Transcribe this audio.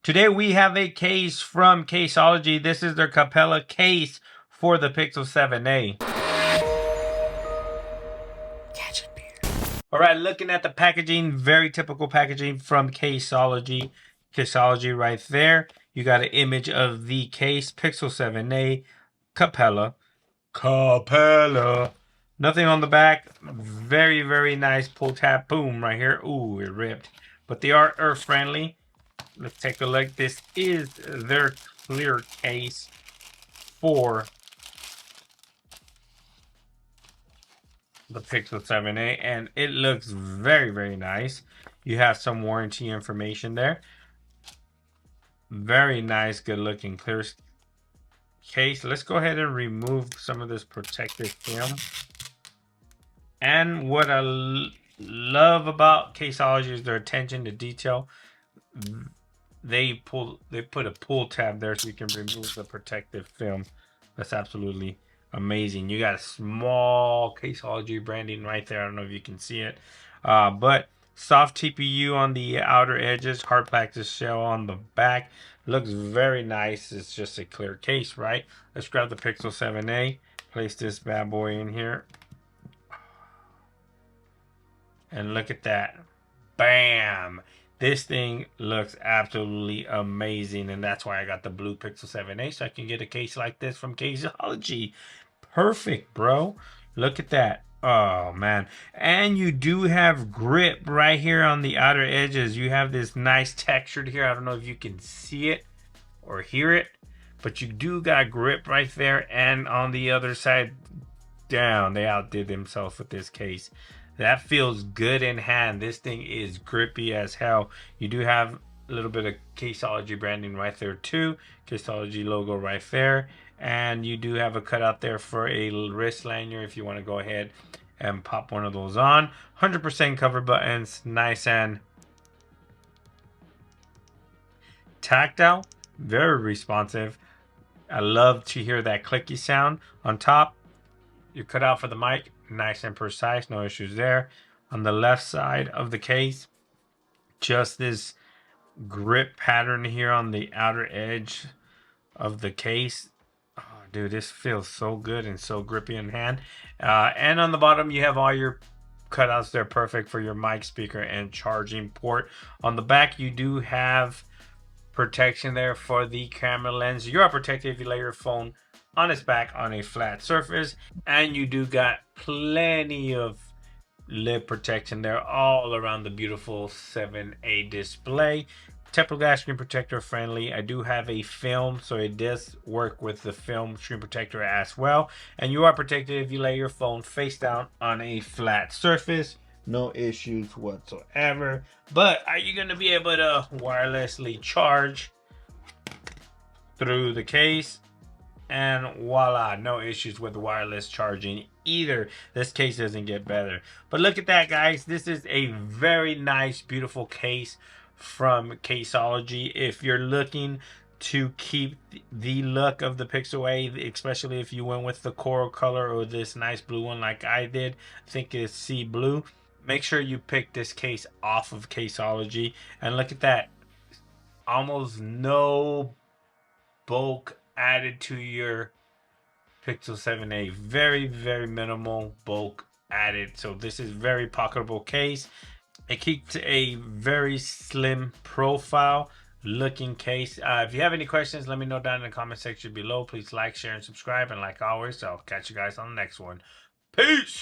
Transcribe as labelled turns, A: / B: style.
A: Today we have a case from Caseology. This is their Capella case for the Pixel 7a. Catch it, beer. Alright, looking at the packaging, very typical packaging from Caseology. Caseology right there. You got an image of the case, Pixel 7a, Capella. Nothing on the back. Very, very nice pull tab. Boom, right here. Ooh, it ripped. But they are earth friendly. Let's take a look. This is their clear case for the Pixel 7a, and it looks very, very nice. You have some warranty information there. Very nice, good looking clear case. Let's go ahead and remove some of this protective film. And what I love about Caseology is their attention to detail. They put a pull tab there so you can remove the protective film. That's absolutely amazing. You got a small Caseology branding right there. I don't know if you can see it, but soft TPU on the outer edges, hard plastic shell on the back. Looks very nice. It's just a clear case, right? Let's grab the Pixel 7a, place this bad boy in here, and look at that. Bam! This thing looks absolutely amazing, and that's why I got the blue Pixel 7a, so I can get a case like this from Caseology. Perfect, bro. Look at that. Oh, man. And you do have grip right here on the outer edges. You have this nice textured here. I don't know if you can see it or hear it, but you do got grip right there, and on the other side down. They outdid themselves with this case. That feels good in hand. This thing is grippy as hell. You do have a little bit of Caseology branding right there too. Caseology logo right there. And you do have a cutout there for a wrist lanyard if you want to go ahead and pop one of those on. 100% cover buttons. Nice and tactile. Very responsive. I love to hear that clicky sound. On top, your cutout for the mic. Nice and precise, no issues there. On the left side of the case, just this grip pattern here on the outer edge of the case. Oh, dude, this feels so good and so grippy in hand. And on the bottom, you have all your cutouts there, perfect for your mic, speaker, and charging port. On the back, you do have protection there for the camera lens. You are protected if you lay your phone on its back on a flat surface, and you do got plenty of lid protection there all around the beautiful 7a display. Tempered glass screen protector friendly. I do have a film, so it does work with the film screen protector as well, and you are protected if you lay your phone face down on a flat surface. No issues whatsoever. But are you going to be able to wirelessly charge through the case? And voila, no issues with wireless charging either. This case doesn't get better. But look at that, guys. This is a very nice, beautiful case from Caseology. If you're looking to keep the look of the Pixel A, especially if you went with the coral color or this nice blue one like I did, I think it's sea blue, make sure you pick this case off of Caseology. And look at that. Almost no bulk added to your Pixel 7a. Very, very minimal bulk added. So this is very pocketable case. It keeps a very slim profile looking case. If you have any questions, let me know down in the comment section below. Please like, share, and subscribe. And like always, I'll catch you guys on the next one. Peace!